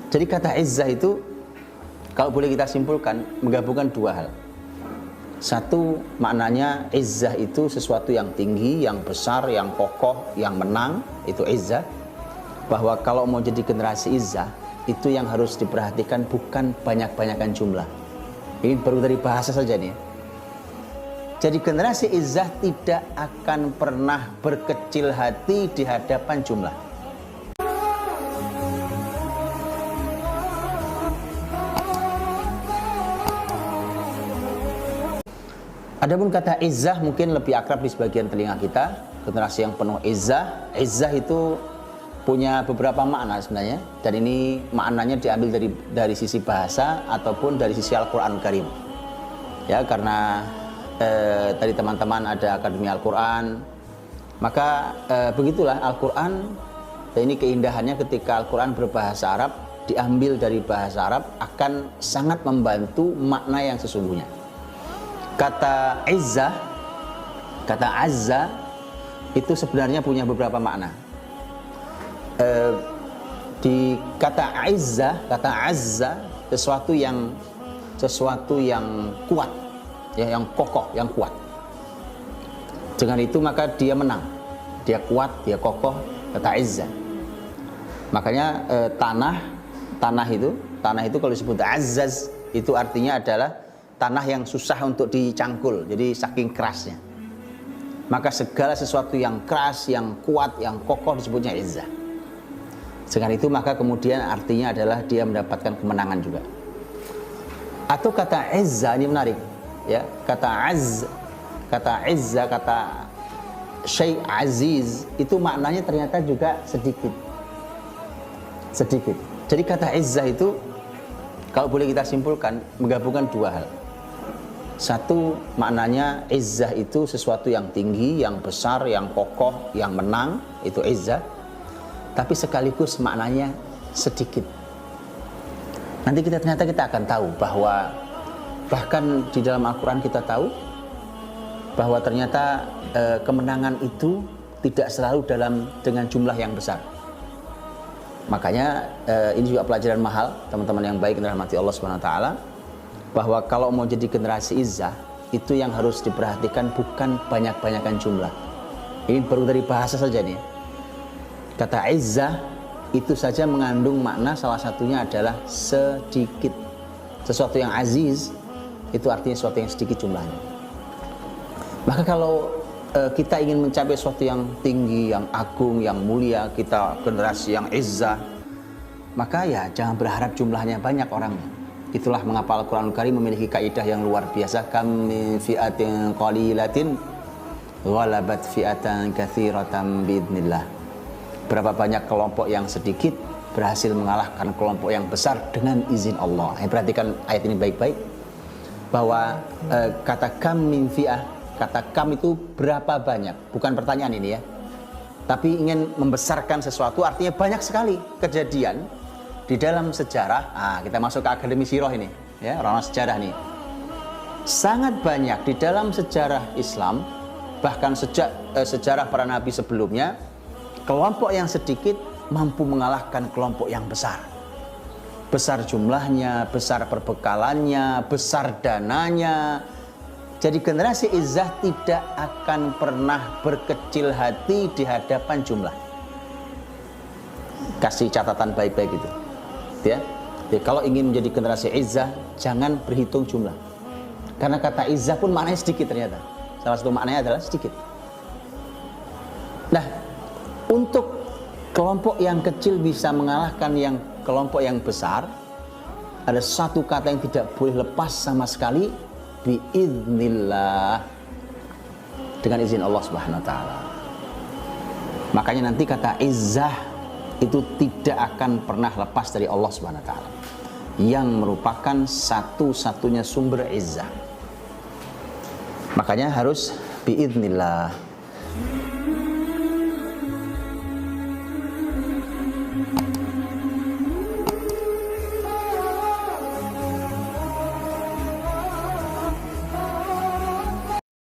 Jadi kata izzah itu kalau boleh kita simpulkan menggabungkan dua hal. Satu, maknanya izzah itu sesuatu yang tinggi, yang besar, yang kokoh, yang menang, itu izzah. Bahwa kalau mau jadi generasi izzah, itu yang harus diperhatikan bukan banyak-banyakan jumlah. Ini baru dari bahasa saja nih. Jadi generasi izzah tidak akan pernah berkecil hati di hadapan jumlah. Adapun kata izzah mungkin lebih akrab di sebagian telinga kita. Generasi yang penuh izzah. Izzah itu punya beberapa makna sebenarnya. Dan ini maknanya diambil dari sisi bahasa ataupun dari sisi Al-Quran Karim. Ya, karena tadi teman-teman ada Akademi Al-Quran. Maka begitulah Al-Quran. Dan ini keindahannya ketika Al-Quran berbahasa Arab, diambil dari bahasa Arab akan sangat membantu makna yang sesungguhnya. Kata izzah, kata azza itu sebenarnya punya beberapa makna. Di kata izzah, kata azza, sesuatu yang kuat, ya, yang kokoh, yang kuat. Dengan itu maka dia menang, dia kuat, dia kokoh. Kata izzah. Makanya tanah itu kalau disebut azzaz itu artinya adalah tanah yang susah untuk dicangkul, jadi saking kerasnya. Maka segala sesuatu yang keras, yang kuat, yang kokoh disebutnya izzah. Dengan itu maka kemudian artinya adalah dia mendapatkan kemenangan juga. Atau kata izzah ini menarik, ya. Kata izzah, kata syai' aziz itu maknanya ternyata juga sedikit. Jadi kata izzah itu kalau boleh kita simpulkan menggabungkan dua hal. Satu, maknanya izzah itu sesuatu yang tinggi, yang besar, yang kokoh, yang menang, itu izzah. Tapi sekaligus maknanya sedikit. Nanti ternyata kita akan tahu bahwa bahkan di dalam Al-Quran kita tahu bahwa ternyata kemenangan itu tidak selalu dengan jumlah yang besar. Makanya ini juga pelajaran mahal teman-teman yang baik yang dirahmati Allah Subhanahu wa taala, bahwa kalau mau jadi generasi izzah itu yang harus diperhatikan bukan banyak-banyakan jumlah. Ini baru dari bahasa saja nih. Kata izzah itu saja mengandung makna salah satunya adalah sedikit. Sesuatu yang aziz itu artinya sesuatu yang sedikit jumlahnya. Maka kalau kita ingin mencapai sesuatu yang tinggi, yang agung, yang mulia, kita generasi yang izzah, maka ya jangan berharap jumlahnya banyak orangnya. Itulah mengapa Al-Quran Karim memiliki kaidah yang luar biasa. Kam min fi'atin qalilatin ghalabat fi'atan katsiratan biidznillah. Berapa banyak kelompok yang sedikit berhasil mengalahkan kelompok yang besar dengan izin Allah. Perhatikan ayat ini baik-baik, bahwa kata kam min fi'ah, kata kam itu berapa banyak, bukan pertanyaan ini ya, tapi ingin membesarkan sesuatu, artinya banyak sekali kejadian di dalam sejarah. Kita masuk ke Akademi Sirah ini, ya, orang sejarah nih. Sangat banyak di dalam sejarah Islam, bahkan sejak sejarah para nabi sebelumnya, kelompok yang sedikit mampu mengalahkan kelompok yang besar. Besar jumlahnya, besar perbekalannya, besar dananya. Jadi generasi izzah tidak akan pernah berkecil hati di hadapan jumlah. Kasih catatan baik-baik itu. Ya. Jadi kalau ingin menjadi generasi izzah, jangan berhitung jumlah. Karena kata izzah pun maknanya sedikit ternyata. Salah satu maknanya adalah sedikit. Nah, untuk kelompok yang kecil bisa mengalahkan kelompok yang besar, ada satu kata yang tidak boleh lepas sama sekali, biiznillah, dengan izin Allah Subhanahu wa taala. Makanya nanti kata izzah itu tidak akan pernah lepas dari Allah Subhanahu wa taala, yang merupakan satu-satunya sumber izzah. Makanya harus biiznillah.